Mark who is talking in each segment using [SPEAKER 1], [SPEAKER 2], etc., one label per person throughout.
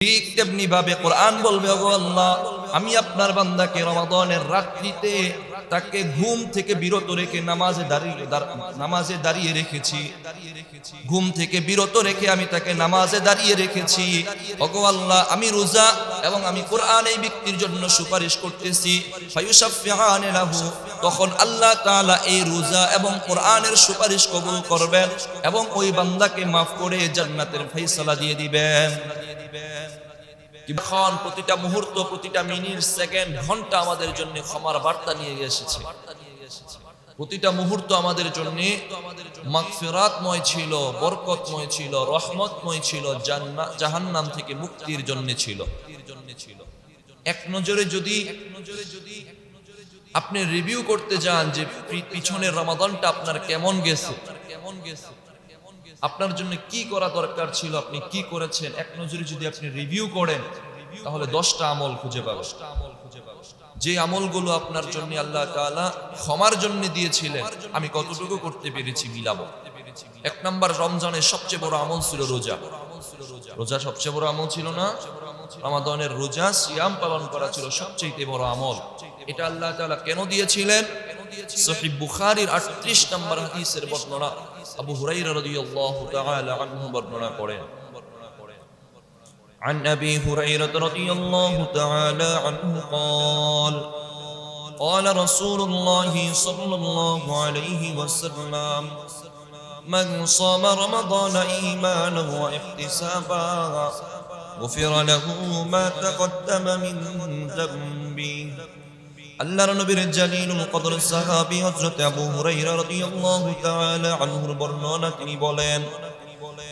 [SPEAKER 1] ঠিক তেমনি ভাবে কোরআন বলবে, ওগো আল্লাহ, আমি আপনার বান্দাকে রমাদানের রাত্রিতে তাকে ঘুম থেকে বিরত রেখে নামাজে দাঁড়িয়ে রেখেছি। ঘুম থেকে বিরত রেখে আমি তাকে নামাজে দাঁড়িয়ে রেখেছি। ওগো আল্লাহ, আমি রোজা এবং আমি কোরআন এই ব্যক্তির জন্য সুপারিশ করতেছি। ফায়ুশাফিআনে লাহু, তখন আল্লাহ তাআলা এই রোজা এবং কোরআনের সুপারিশ কবুল করবেন এবং ওই বান্দাকে মাফ করে জান্নাতের ফয়সালা দিয়ে দিবেন। এখন প্রতিটা মুহূর্ত, প্রতিটা মিনিট, সেকেন্ড, ঘন্টা আমাদের জন্য ক্ষমার বার্তা নিয়ে এসেছে। প্রতিটা মুহূর্ত আমাদের জন্য মাগফিরাতময় ছিল, বরকতময় ছিল, রহমতময় ছিল, জাহান্নাম থেকে মুক্তির জন্য ছিল। এক নজরে যদি আপনি রিভিউ করতে যান যে পিছনের রমাদানটা আপনার কেমন গেছে, আপনার জন্য কি করা দরকার ছিল, আপনি কি করেছেন, এক নজরে যদি আপনি রিভিউ করেন তাহলে 10টা আমল খুঁজে পাবেন। যে আমলগুলো আপনার জন্য আল্লাহ তাআলা ক্ষমার জন্য দিয়েছিলেন, আমি কতটুকু করতে পেরেছি মিলাবো। 1 নাম্বার, রমজানের সবচেয়ে বড় আমল ছিল রোজা। রোজা সবচেয়ে বড় আমল ছিল না? রমাদানের রোজা, সিয়াম পালন করা ছিল সবচেয়ে বড় আমল। এটা আল্লাহ তাআলা কেন দিয়েছিলেন? সহিহ বুখারীর 38 নম্বর হাদিসের বর্ণনা আবু হুরায়রা রাদিয়াল্লাহু তাআলা আনহু বর্ণনা করেন। عن أبي هريرة رضي الله تعالى عنه قال قال رسول الله صلى الله عليه وسلم من صام رمضان إيمانا واحتسابا غفر له ما تقدم من ذنبه। আল্লাহর নবীর জালিলুল কদর সাহাবী হযরত আবু হুরায়রা রাদিয়াল্লাহু তাআলা আনহুর বর্ণনা, তিনি বলেন,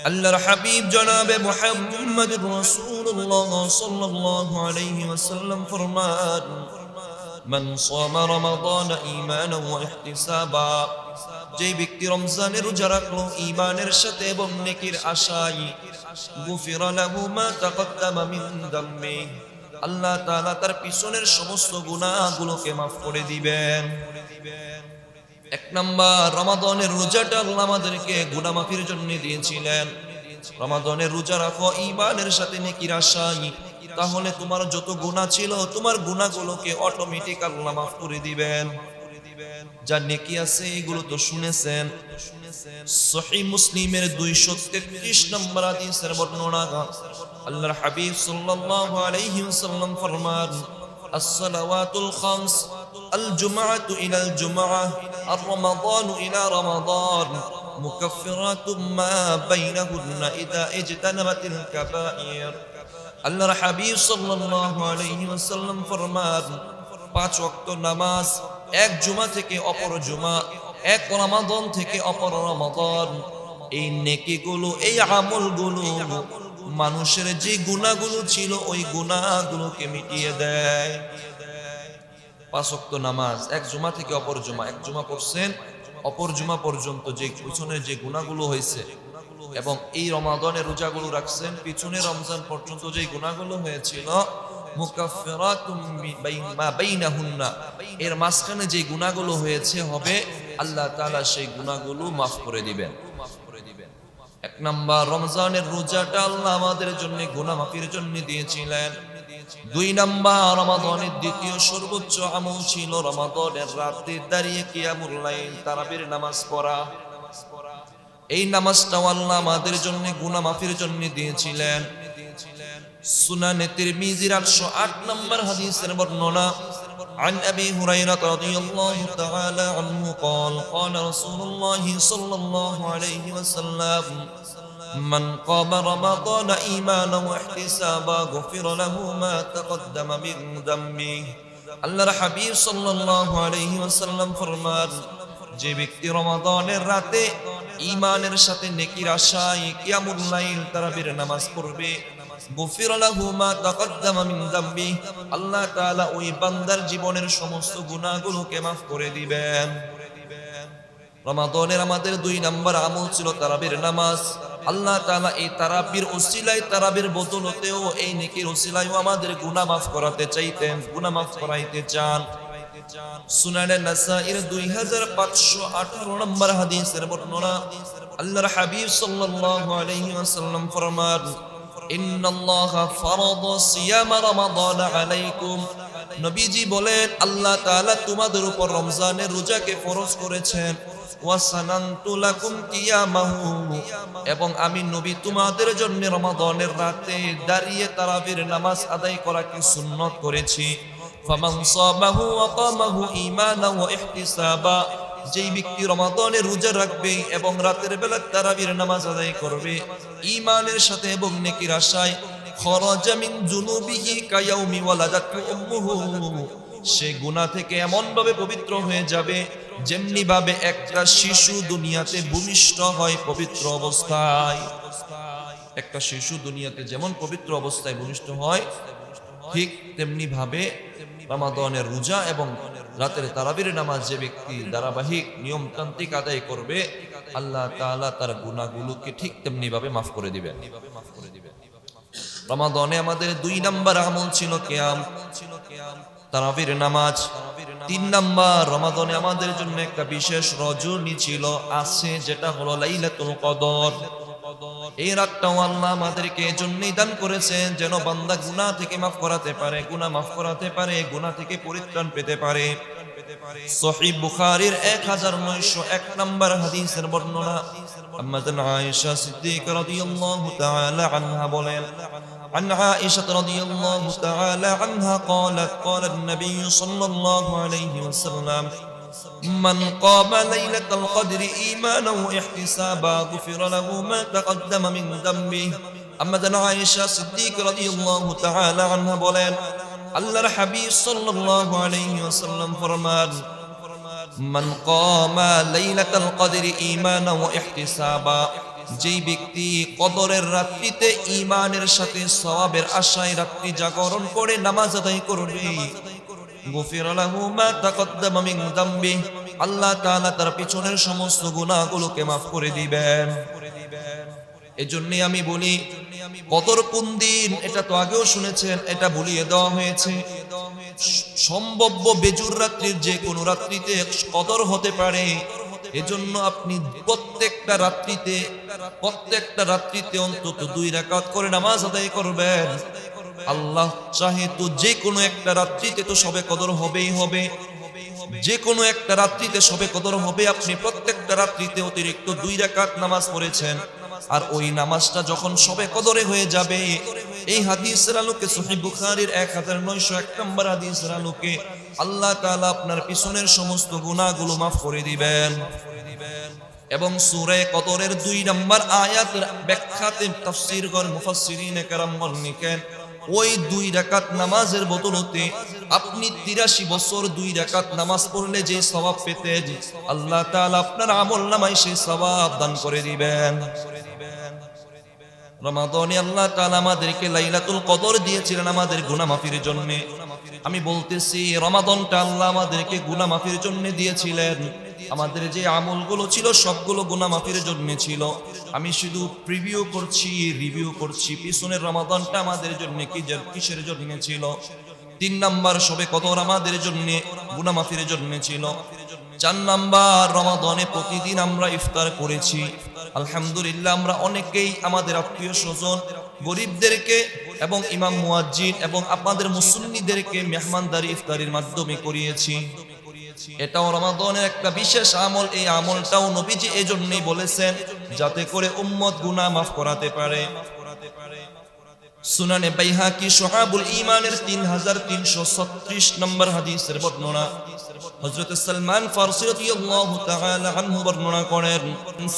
[SPEAKER 1] আল্লাহর হাবিব জনাবে মুহাম্মদুর রাসূলুল্লাহ সাল্লাল্লাহু আলাইহি ওয়াসাল্লাম ফরমান, মান সামা রমাদান ঈমানান ওয়া ইহতিসাবা, যে ব্যক্তি রমজানের রোজা রাখলো ঈমানের সাথে এবং নেকির আশায়, গুফিরা লাহু মা তাকদ্দামা মিন যামবি, আল্লাহ তাআলা তার পিছনের সমস্ত গুনাহগুলোকে মাফ করে দিবেন। 1 নাম্বার, রমাদানের রোজাটা আল্লাহ আমাদেরকে গুনাহ মাফির জন্য দিয়েছিলেন। রমাদানের রোজা রাখো ঈমানের সাথে নেকির আশায়, তাহলে তোমার যত গুনাহ ছিল তোমার গুনাহগুলোকে অটোমেটিক আল্লাহ মাফ করে দিবেন। যা নেকি আছে এগুলো তো শুনেছেন। সহিহ মুসলিমের 233 নম্বর হাদিসের বর্ণনা, আল্লাহর হাবিব সাল্লাল্লাহু আলাইহি ওয়াসাল্লাম ফরমান, as-salawatul khams, al-jum'atu ila al-jum'ah, ar-ramadanu ila ramadan, mukaffiratun ma bainahunna idha ijtanabatil kaba'ir। আল্লাহর হাবিব সাল্লাল্লাহু আলাইহি ওয়াসাল্লাম ফরমান, 5 ওয়াক্ত নামাজ, এক জুমা থেকে অপর জুমা, এক রমাদান থেকে অপর রমাদান, এই নেকিগুলো, এই আমলগুলো মানুষের যে গুনাহগুলো ছিল ওই গুনাহগুলোকে মিটিয়ে দেয়। 5 ওয়াক্ত নামাজ, এক জুমা থেকে অপর জুমা, এক জুমা পড়ছেন অপর জুমা পর্যন্ত যে পিছনের যে গুনাহগুলো হয়েছে, এবং এই রমাদানের রোজাগুলো রাখছেন পিছনের রমজান পর্যন্ত যে গুনাহগুলো হয়েছিল, মুকাফফিরাতুম মা বাইনাহুন্না, এর মাঝখানে যে গুনাহগুলো হয়েছে হবে আল্লাহ তাআলা সেই গুনাহগুলো মাফ করে দিবেন। 1 নাম্বার, রমজানের রোজাটা আল্লাহ আমাদের জন্য গুনাহ মাফির জন্য দিয়েছিলেন। 2 নাম্বার, রমাদানের দ্বিতীয় সর্বোচ্চ আমল ছিল রমাদানের রাতে দাঁড়িয়ে কিয়ামুল লাইল, তারাবির নামাজ পড়া। এই নামাজটাও আল্লাহ আমাদের জন্য গুনাহ মাফির জন্য দিয়েছিলেন। সুনানে তিরমিজির 808 নম্বর হাদিসের বর্ণনা, عن أبي هريرة رضي الله تعالى عنه قال قال رسول الله صلى الله عليه وسلم من قام رمضان إيمانا واحتسابا غفر له ما تقدم من ذنبه। আল্লাহর হাবিব সাল্লাল্লাহু আলাইহি ওয়াসাল্লাম ফরমান, যে ব্যক্তি রমাদানের রাতে ঈমানের সাথে নেকির আশায় কিয়ামুল লাইল, তারাবির নামাজ পড়বে, গুফির লাহু মা তাকদ্দামা মিন যামবি, আল্লাহ তাআলা ওই বান্দার জীবনের সমস্ত গুনাহগুলোকে maaf করে দিবেন। রমাদানের আমাদের 2 নাম্বার আমল ছিল তারাবির নামাজ। আল্লাহ তাআলা এই তারাবির ওসিলায়, তারাবির বদলতেও, এই নেকির ওসিলায়ও আমাদের গুনাহ maaf করাতে চাইতেন, গুনাহ maaf করাইতে চান। সুনানে নাসাঈর 2518 নম্বর হাদিসের বর্ণনা, আল্লাহর হাবিব সাল্লাল্লাহু আলাইহি ওয়াসাল্লাম ফরমান, ইন্নাল্লাহা ফারাদা সিয়ামা রমাদান আলাইকুম, নবীজি বলেন আল্লাহ তাআলা তোমাদের উপর রমজানের রোজাকে ফরজ করেছেন। ওয়াসানানতু লাকুম কিয়ামাহু, এবং আমি নবী তোমাদের জন্য রমাদানের রাতে দাঁড়িয়ে তারাবির নামাজ আদায় করাকে সুন্নাত করেছি। ফামান সামাহু ওয়া কামাহু ঈমানান ওয়া ইহতিসাবা, যেই ব্যক্তি রমাদানে রোজা রাখবে এবং রাতের বেলা তারাবির নামাজ আদায় করবে ঈমানের সাথে এবং নেকির আশায়, খরাজা মিন যুনুবিহি কায়াউমি ওয়ালাদাতহু উম্মুহু, সে গুনাহ থেকে এমন ভাবে পবিত্র হয়ে যাবে যেমনি ভাবে একটা শিশু দুনিয়াতে ভূমিষ্ঠ হয় পবিত্র অবস্থায়। একটা শিশু দুনিয়াতে যেমন পবিত্র অবস্থায় ভূমিষ্ঠ হয়, ঠিক তেমনি ভাবে রমাদানের রোজা এবং রাতের তারাবির নামাজ যে ব্যক্তি ধারাবাহিক নিয়মতান্ত্রিক আদায় করবে, আল্লাহ তাআলা তার গুনাহগুলোকে ঠিক তেমনি ভাবে মাফ করে দিবেন। রমাদানে আমাদের 2 নাম্বার আমল ছিল কিয়াম, তারাবির নামাজ। 3 নাম্বার, রমাদানে আমাদের জন্য একটা বিশেষ রজনী ছিল, আছে, যেটা হলো লাইলাতুল কদর। এই রাতটাও আল্লাহ আমাদেরকে এজন্যই দান করেছেন যেন বান্দা গুনাহ থেকে মাফ করাতে পারে, গুনাহ মাফ করাতে পারে, গুনাহ থেকে পরিত্রাণ পেতে পারে। সহিহ বুখারীর 1901 নম্বর হাদিসের বর্ণনা, আম্মাজান আয়েশা সিদ্দিকা রাদিয়াল্লাহু তাআলা আনহা বলেন, عن عائشة رضي الله تعالى عنها قالت قال النبي صلى الله عليه وسلم من قام ليلة القدر إيمانا واحتسابا غفر له ما تقدم من ذنبه। আম্মাজান আয়েশা সিদ্দিকা রাদিয়াল্লাহু তাআলা আনহা বলেন, আল্লাহর হাবিব সাল্লাল্লাহু আলাইহি ওয়াসাল্লাম ফরমান, মান কামা লাইলাতাল কদরি ঈমানান ওয়া ইহতিসাবা, যেই ব্যক্তি কদরের রাত্রিতে ঈমানের সাথে সওয়াবের আশায় রাত্রি জাগরণ করে নামাজ আদায় করবে, গুফির লাহু মা তাকদ্দামা মিন যামবি, আল্লাহ তাআলা তার পিছনের সমস্ত গুনাহগুলোকে maaf করে দিবেন। এজন্যই আমি বলি, কদর কোন দিন এটা তো আগেও শুনেছেন, এটা বলিয়ে দেওয়া হয়েছে। সম্ভাব্য বেজুর রাত্রির যে কোনো রাত্রিতে কদর হতে পারে, এজন্য আপনি প্রত্যেকটা রাত্রিতে অন্তত 2 রাকাত করে নামাজ আদায় করবেন। আল্লাহ চাহে তো যে কোনো একটা রাত্রিতে তো সবে কদর হবেই হবে, যে কোনো একটা রাত্রিতে সবে কদর হবে। আপনি প্রত্যেকটা রাত্রিতে অতিরিক্ত 2 রাকাত নামাজ পড়েছেন, আর ওই নামাজটা যখন সবে কদরে হয়ে যাবে, এই হাদিসের আলোকে সহিহ বুখারীর 1901 নম্বর হাদিসের আলোকে আল্লাহ তাআলা আপনার পিছনের সমস্ত গুনাহগুলো maaf করে দিবেন। এবং সূরা কদরের 2 নম্বর আয়াতের ব্যাখ্যাতে তাফসীর করে মুফাসসিরিনে কেরাম লিখেন, ওই 2 রাকাত নামাজের বদলতে আপনি 83 বছর 2 রাকাত নামাজ পড়লে যে সওয়াব পেতেন, আল্লাহ তাআলা আপনার আমলনামায় সেই সওয়াব দান করে দিবেন। রমাদানে আল্লাহ তাআলা আমাদেরকে লাইলাতুল কদর দিয়েছিলেন আমাদের গুনাহ মাফির জন্য। আমি বলতেছি, রমাদানটা আল্লাহ আমাদেরকে গুনাহ মাফির জন্য দিয়েছিলেন। আমাদের যে আমলগুলো ছিল সবগুলো গুনাহ মাফির জন্য ছিল। আমি শুধু রিভিউ করছি পিছনের রমাদানটা আমাদের জন্য কিসের জন্য ছিল। 3 নাম্বার, সবে কদর আমাদের জন্য গুনাহ মাফির জন্য ছিল। 4 নাম্বার, রমাদানে প্রতিদিন আমরা ইফতার করেছি। আলহামদুলিল্লাহ, আমরা অনেকেই আমাদের আত্মীয় স্বজন গরিবদেরকে এবং ইমাম মুয়াজ্জিন এবং আপনাদের মুসল্লিদেরকে মেহমানদারি ইফতারির মাধ্যমে করিয়েছি। এটাও রমাদানের একটা বিশেষ আমল। এই আমলটাও নবীজি এজন্যই বলেছেন যাতে করে উম্মত গুনাহ মাফ করাতে পারে। সুনানে বাইহাকি শুআবুল ঈমানের 3336 নম্বর হাদিসের বর্ণনা, হযরত সালমান ফারসি রাদিয়াল্লাহু তাআলা আনহু বর্ণনা করেন,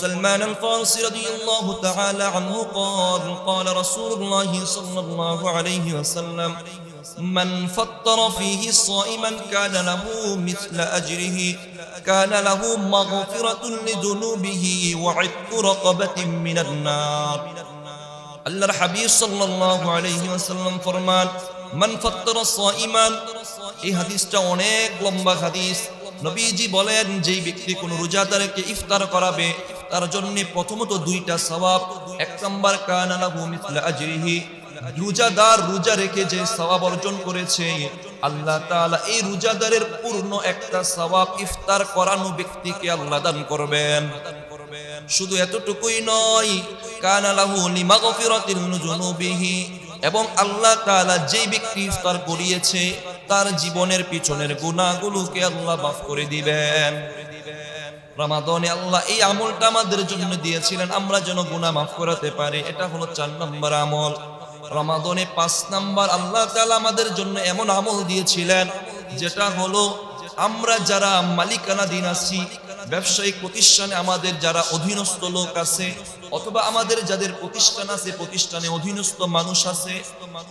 [SPEAKER 1] সালমান আল ফারসি রাদিয়াল্লাহু তাআলা আনহু قال قال رسول الله صلى الله عليه وسلم من فطر فيه صائما كان له مثل أجره كان له مغفرة لذنوبه وعتق رقبة من النار। আল্লাহর হাবিব সাল্লাল্লাহু আলাইহি ওয়াসাল্লাম ফরমান, মান ফাত্তারা সাইমান। এই হাদিসটা অনেক লম্বা হাদিস। নবীজি বলেন, যেই ব্যক্তি কোন রোজাদারকে ইফতার করাবে তার জন্য প্রথমত 2টা সওয়াব। 1 নাম্বার, কানা লাহু মিসলা আজরিহি, রোজাদার রোজা রেখে যে সওয়াব অর্জন করেছে, আল্লাহ তাআলা এই রোজাদারের পূর্ণ একটা সওয়াব ইফতার করানো ব্যক্তিকে আল্লাহ দান করবেন। শুধু এতটুকুই নয়, কানা লাহু লিমাগফিরাতিল যুনুবিহি, এবং আল্লাহ তাআলা যেই ব্যক্তি ইফতার করিয়েছে তার জীবনের পিছনের গুনাহগুলোকে আল্লাহ মাফ করে দিবেন। রমাদানে আল্লাহ এই আমলটা আমাদের জন্য দিয়েছিলেন আমরা যেন গুনাহ মাফ করাতে পারি। এটা হলো 4 নম্বর আমল। রমাদানে 5 নম্বর আল্লাহ তাআলা আমাদের জন্য এমন আমল দিয়েছিলেন যেটা হলো আমরা যারা মালিকানাধীন আছি, ব্যবসায়িক প্রতিষ্ঠানে আমাদের যারা অধীনস্থ লোক আছে, অথবা আমাদের যাদের প্রতিষ্ঠান আছে, প্রতিষ্ঠানে অধীনস্থ মানুষ আছে,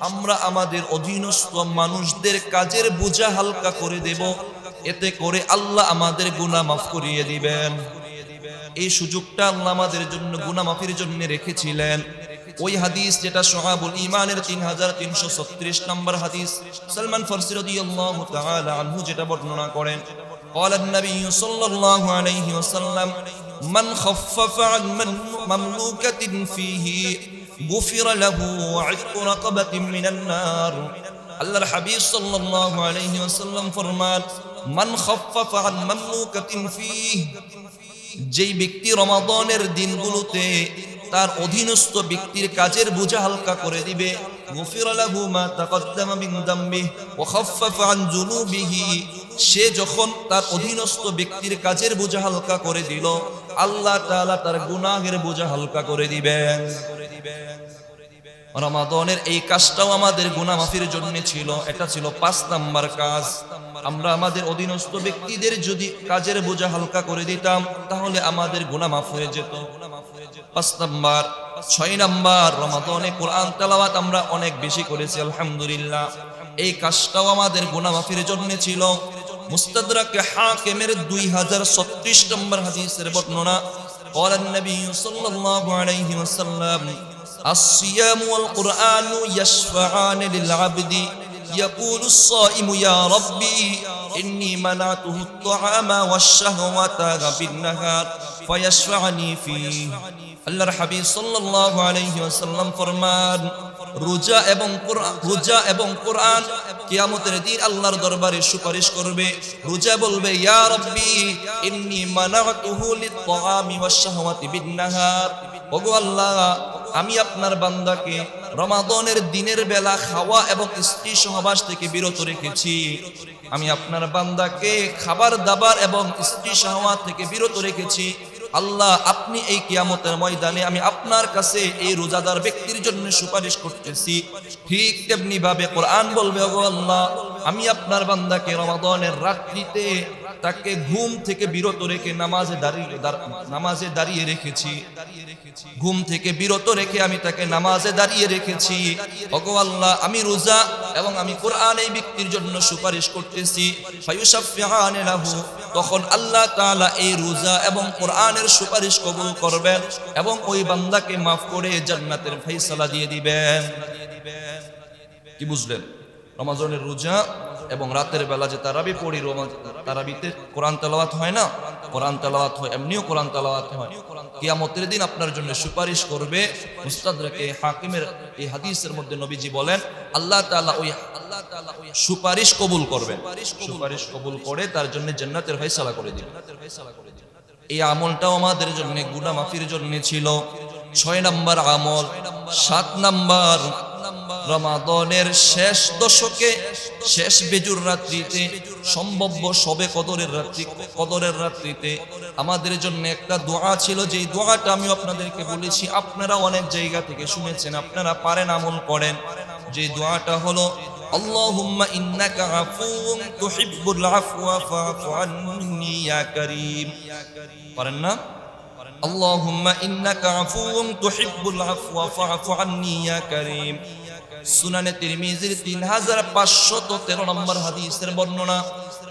[SPEAKER 1] আমরা আমাদের অধীনস্থ মানুষদের কাজের বোঝা হালকা করে দেব। এতে করে আল্লাহ আমাদের গুনাহ মাফ করিয়ে দিবেন। এই সুযোগটা আল্লাহ আমাদের জন্য গুনাহ মাফের জন্য রেখেছিলেন। ওই হাদিস যেটা শুআবুল ঈমানের 3336 নম্বর হাদিস, সালমান ফারসি রাদিয়াল্লাহু তাআলা আনহু যেটা বর্ণনা করেন, قال النبي صلى الله عليه وسلم من خفف عن مملوكة فيه غفر له وعتق رقبة من النار। আল্লাহর হাবিব সাল্লাল্লাহু আলাইহি ওয়াসাল্লাম ফরমান, মান খাফফাফা আন মামলুকাতিন ফীহ, যেই ব্যক্তি রমাদানের দিনগুলোতে তার অধীনস্থ ব্যক্তির কাজের বোঝা হালকা করে দিবে, গুফিরা লাহু মা তাকদ্দামা মিন দামবিহি ওয়া খাফফাফা আন যুনুবিহি, সে যখন তার অধীনস্থ ব্যক্তির কাজের বোঝা হালকা করে দিল, আল্লাহ তাআলা তার গুনাহের বোঝা হালকা করে দিবেন। রমাদানের এই কাজটাও আমাদের গুনাহ মাফের জন্য ছিল। এটা ছিল 5 নাম্বার কাজ। আমরা আমাদের অধীনস্থ ব্যক্তিদের যদি কাজের বোঝা হালকা করে দিতাম তাহলে আমাদের গুনাহ মাফ হয়ে যেত। 5 নাম্বার। 6 নাম্বার, রমাদানে কোরআন তেলাওয়াত আমরা অনেক বেশি করেছি আলহামদুলিল্লাহ। এই কাজটাও আমাদের গুনাহ মাফের জন্য ছিল। মুস্তাদরাক হাকিমের 2036 নম্বর হাদিসের বর্ণনা, قال النبي صلى الله عليه وسلم الصيام والقرآن يشفعان للعبد يقول الصائم يا ربي إني منعته الطعام والشهوة بالنهار فيشفعني فيه। আল্লাহর হাবিব সাল্লাল্লাহু আলাইহি ওয়াসাল্লাম ফরমান, রোজা এবং কোরআন কিয়ামতের দিন আল্লাহর দরবারে সুপারিশ করবে। রোজা বলবে, ইয়া রাব্বি ইন্নী মানাতুহু লিত-তাআমি ওয়াশ-শাহওয়াতি বিন-নাহার, ওগো আল্লাহ, আমি আপনার বান্দাকে রমাদানের দিনের বেলা খাওয়া এবং স্ত্রী সহবাস থেকে বিরত রেখেছি। আমি আপনার বান্দাকে খাবার দাবার এবং স্ত্রী সহবাস থেকে বিরত রেখেছি। আল্লাহ, আপনি এই কিয়ামতের ময়দানে আমি আপনার কাছে এই রোজাদার ব্যক্তির জন্য সুপারিশ করতেছি। ঠিক তেমনি ভাবে কোরআন বলবে, ওগো আল্লাহ, আমি আপনার বান্দাকে রমাদানের রাত্রিতে তাকে ঘুম থেকে বিরত রেখে নামাজে দাঁড়িয়ে রেখেছি। ঘুম থেকে বিরত রেখে আমি তাকে নামাজে দাঁড়িয়ে রেখেছি। ওগো আল্লাহ, আমি রোজা এবং আমি কোরআন এই ব্যক্তির জন্য সুপারিশ করতেছি। ফায়ুশাফিআনি লাহু, তখন আল্লাহ তাআলা এই রোজা এবং কোরআনের সুপারিশ কবুল করবেন এবং ওই বান্দাকে মাফ করে জান্নাতের ফয়সালা দিয়ে দিবেন। কি বুঝলেন? রমাদানের রোজা এবং রাতের বেলা যে তারাবি পড়ি, তারাবিতে কোরআন তেলাওয়াত হয় না, কোরআন তেলাওয়াত হয়, এমনিও কোরআন তেলাওয়াত হয়। কিয়ামতের দিন আপনার জন্য সুপারিশ করবে। মুস্তাদরাকে হাকিমের এই হাদিসের মধ্যে নবীজি বলেন, আল্লাহ তাআলা ওই সুপারিশ কবুল করবেন। সুপারিশ কবুল করে তার জন্য জান্নাতের ফয়সালা করে দিবেন। এই আমলটাও আমাদের জন্য গুনাহ মাফির জন্য ছিল। 6 নম্বর আমল। 7 নম্বর, রমাদানের শেষ দশকে, শেষ বেজুর রাত্রিতে, সম্ভাব্য শবে কদরের রাত্রিতে আমাদের জন্য একটা দোয়া ছিল। যেই দোয়াটা আমি আপনাদেরকে বলেছি, আপনারা অনেক জায়গা থেকে শুনেছেন, আপনারা পারেন, আমল করেন। যে দোয়াটা হলো, আল্লাহুম্মা ইন্নাকা আফুউন তুহিব্বুল আফওয়া ফাআফু আন্নী ইয়া কারীম। পারেন না? আল্লাহুম্মা ইন্নাকা আফুউন তুহিব্বুল আফওয়া ফাআফু আন্নী ইয়া কারীম। সুনানে তিরমিজির 3513 নম্বর হাদিসের বর্ণনা,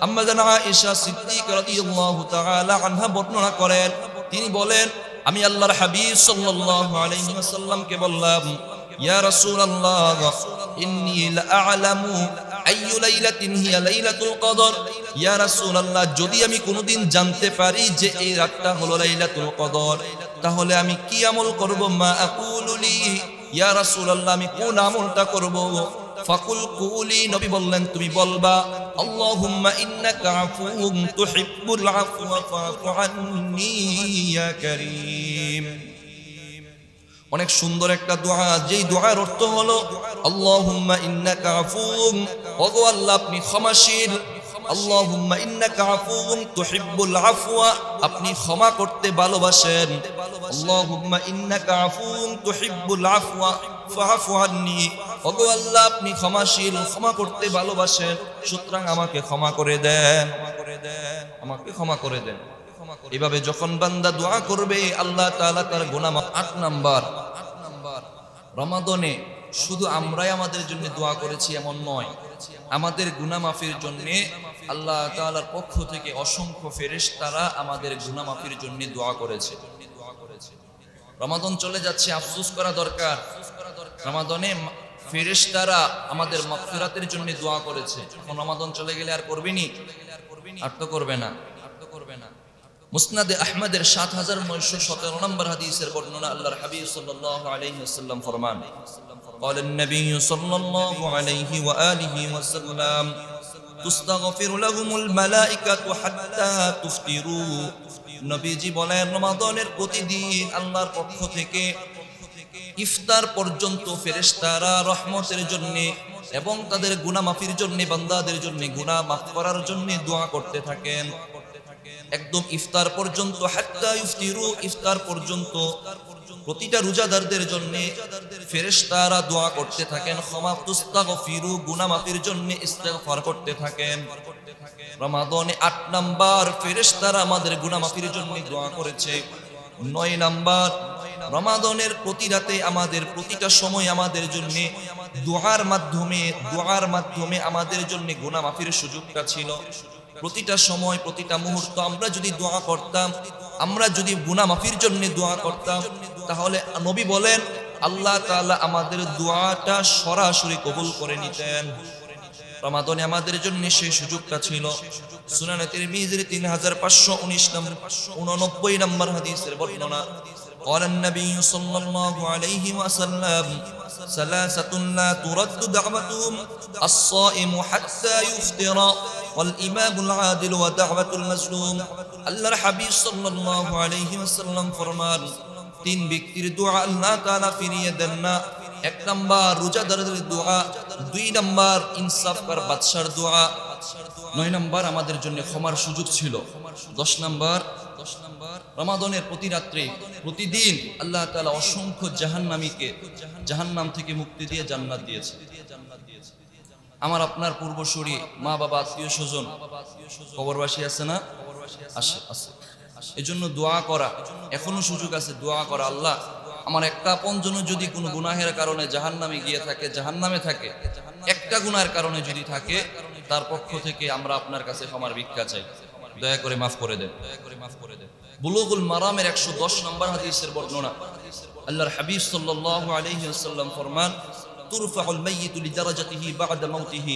[SPEAKER 1] আম্মা জান আয়েশা সিদ্দিকা রাদিয়াল্লাহু তাআলা আনহা বর্ণনা করেন, তিনি বলেন, আমি আল্লাহর হাবিব সাল্লাল্লাহু আলাইহি ওয়াসাল্লামকে বললাম, ইয়া রাসূলুল্লাহ, ইন্নী লাআলামু আইয়ু লাইলাতিন হিয়া লাইলাতুল কদর। ইয়া রাসূলুল্লাহ, যদি আমি কোনোদিন জানতে পারি যে এই রাতটা হলো লাইলাতুল কদর, তাহলে আমি কি আমল করব? মা আকুলু লি, ইয়া রাসূলুল্লাহ, আমি কোন আমলটা করব? ফাকুল কুলি, নবী বললেন তুমি বলবা আল্লাহুম্মা ইন্নাকা আফুউন তুহিব্বুল আফওয়া ফাফু আন্নী ইয়া কারীম। অনেক সুন্দর একটা দোয়া, যেই দোয়ার অর্থ হলো আল্লাহুম্মা ইন্নাকা আফুউন, ওগো আল্লাহ আপনি ক্ষমাশীল, আল্লাহুম্মা ইন্নাকা আফুউন তুহিব্বুল আফওয়া, আপনি ক্ষমা করতে ভালোবাসেন, আল্লাহুম্মা ইন্নাকা আফুউন তুহিব্বুল আফওয়া ফাফু আন্নী, ওগো আল্লাহ আপনি ক্ষমাশীল, ক্ষমা করতে ভালোবাসেন, সুতরাং আমাকে ক্ষমা করে দেন, আমাকে ক্ষমা করে দেন। এভাবে যখন বান্দা দোয়া করবে আল্লাহ তাআলা তার গুনাহ মাফ। ৮ নাম্বার, রমাদানে শুধু আমরাই আমাদের জন্য দোয়া করেছি এমন নয়, আমাদের গুনাহ মাফের জন্য আল্লাহ তাআলার পক্ষ থেকে অসংখ্য ফেরেশতারা আমাদের গুনাহ মাফের জন্য দোয়া করেছে। রমাদান চলে যাচ্ছে, আফসোস করা দরকার, রমাদানে ফেরেশতারা আমাদের মাগফিরাতের জন্য দোয়া করেছে। এখন রমাদান চলে গেলে আর করবেনি? আর তো করবে না। মুসনাদে আহমদের ৭৯১৭ নম্বর হাদিসের বর্ণনা, আল্লাহর হাবিব সাল্লাল্লাহু আলাইহি ওয়াসাল্লাম ফরমান, قال النبي صلى الله عليه وآله وسلم تستغفر لهم الملائكة حتى تفطروا। নবীজি বলেন রমাদানের প্রতিদিন আল্লাহর পক্ষ থেকে ইফতার পর্যন্ত ফেরেশতারা রহমতের জন্য এবং তাদের গুনাহ মাফির জন্য, বান্দাদের জন্য গুনাহ মাফ করার জন্য দোয়া করতে থাকেন। একদম ইফতার পর্যন্ত, হাত্তা ইফতিরু, ইফতার পর্যন্ত প্রতিটা রোজাদারদের জন্য ফেরেশতারা দোয়া করতে থাকেন, ক্ষমা তুস্তাগফিরু, গুনাহ মাফির জন্য ইস্তেগফার করতে থাকেন। রমাদানে ৮ নাম্বার, ফেরেশতারা আমাদের গুনাহ মাফির জন্য দোয়া করেছে। ৯ নাম্বার, রমাদানের প্রতি রাতে আমাদের প্রতিটা সময় আমাদের জন্য দোয়ার মাধ্যমে আমাদের জন্য গুনাহ মাফির সুযোগটা ছিল। প্রতিটা সময় প্রতিটা মুহূর্ত আমরা যদি দোয়া করতাম, আমরা যদি গুনাহ মাফির জন্য দোয়া করতাম, তাহলে নবী বলেন আল্লাহ তাআলা আমাদের দোয়াটা সরাসরি কবুল করে নিতেন। রমাদানে আমাদের জন্য সেই সুযোগটা ছিল। সুনানে তিরমিজির ৩৫১৯ নম্বর হাদিসের বর্ণনা, قال النبي صلى الله عليه وسلم ثلاثة لا ترد دعوتهم الصائم حتى يفطر والإمام العادل ودعوة المظلوم। আল্লাহর হাবিব সাল্লাল্লাহু আলাইহি ওয়াসাল্লাম ফরমান, ৩ ব্যক্তির দোয়া আল্লাহ তাআলা ফিরিয়ে দেন না। ১ নাম্বার রোজাদারদের দোয়া, ২ নাম্বার ইনসাফকার বাদশার দোয়া, ৯ নাম্বার আমাদের জন্য ক্ষমার সুযোগ ছিল। ১০ নাম্বার, রমাদানের প্রতি রাত্রে প্রতিদিন আল্লাহ তাআলা অসংখ্য জাহান্নামীকে জাহান্নাম থেকে মুক্তি দিয়ে জান্নাত দিয়েছে। আমার আপনার পূর্বসূরি, মা বাবা, আত্মীয় স্বজন, কবরবাসী আছে না? আছে। এজন্য দোয়া করা, এখনো সুযোগ আছে দোয়া করা। আল্লাহ, আমার একটা আপনজন যদি কোনো গুনাহের কারণে জাহান্নামে গিয়ে থাকে, জাহান্নামে থাকে, একটা গুনাহের কারণে যদি থাকে, তার পক্ষ থেকে আমরা আপনার কাছে ক্ষমার ভিক্ষা চাই, দয়া করে মাফ করে দেন। বুলুগুল মারামের ১১০ নম্বর হাদিসের বর্ণনা, আল্লাহর হাবিব সাল্লাল্লাহু আলাইহি ওয়াসাল্লাম ফরমান, তুরফাউল মাইয়িতু লিদারাজাতিহি বা'দা মাউতিহি।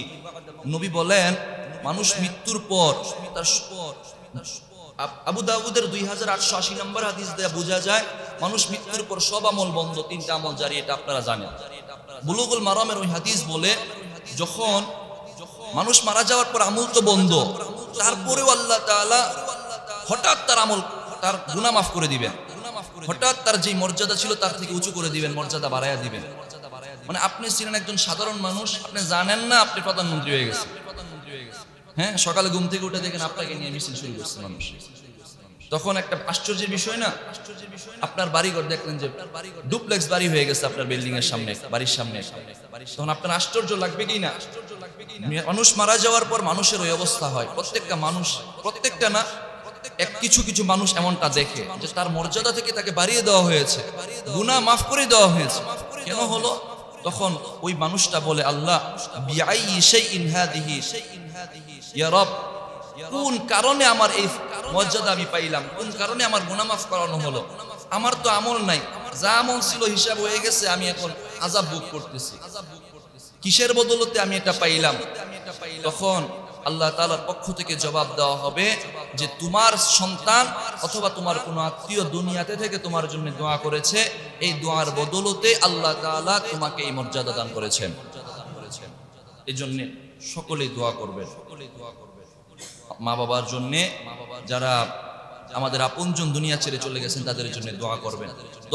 [SPEAKER 1] নবী বলেন মানুষ মৃত্যুর পর তার, আবু দাউদের ২৮৮০ নম্বর হাদিস দিয়ে বোঝা যায় মানুষ মৃত্যুর পর সব আমল বন্ধ, ৩টা আমল জারি, এটা আপনারা জানেন। বুলুগুল মারামের ওই হাদিস বলে যখন মানুষ মারা যাওয়ার পর আমল তো বন্ধ, তারপরেও আল্লাহ তাআলা হঠাৎ তার আমল, তার গুনাহ মাফ করে দিবেন, হঠাৎ তার যে মর্যাদা ছিল তার থেকে উঁচু করে দিবেন, মর্যাদা বাড়াইয়া দিবেন। মানে আপনি ছিলেন একজন সাধারণ মানুষ, আপনি জানেন না আপনি প্রধানমন্ত্রী হয়ে গেছেন। হ্যাঁ, সকালে ঘুম থেকে উঠে দেখেন আপনাকে নিয়ে মিছিল শুরু করছে মানুষ। তখন একটা আশ্চর্যের বিষয় না, আপনার বাড়িঘর দেখলেন যে ডুপ্লেক্স বাড়ি হয়ে গেছে আপনার বিল্ডিং এর সামনে, বাড়ির সামনে। তখন আপনার আশ্চর্য লাগবে কি না? মানুষ মারা যাওয়ার পর মানুষের ওই অবস্থা হয়। প্রত্যেকটা মানুষ, প্রত্যেকটা না, কিছু মানুষ এমনটা দেখে যে তার মর্যাদা থেকে তাকে বাড়িয়ে দেওয়া হয়েছে, গুনাহ মাফ করে দেওয়া হয়েছে। কেন হলো? তখন ওই মানুষটা বলে, আল্লাহ বিআইয়ি শাইইন হাদিহি, ইয়া রব, কোন কারণে আমার এই মর্যাদা আমি পাইলাম, কোন কারণে আমার গুনাহ মাফ করানো হলো? আমার তো আমল নাই, যা আমল ছিল হিসাব হয়ে গেছে, আমি এখন আযাব ভোগ করতেছি, কিসের বদলতে আমি এটা পাইলাম? তখন আল্লাহ তাআলার পক্ষ থেকে জবাব দেওয়া হবে যে তোমার সন্তান অথবা তোমার কোনো আত্মীয় দুনিয়াতে থেকে তোমার জন্য দোয়া করেছে, এই দোয়ার বদলতে আল্লাহ তাআলা তোমাকে এই মর্যাদা দান করেছেন। এজন্য সকলেই দোয়া করবেন। মা বাবার জন্যে, যারা আমাদের আপনজন দুনিয়া ছেড়ে চলে গেছেন তাদের জন্য দোয়া করবেন।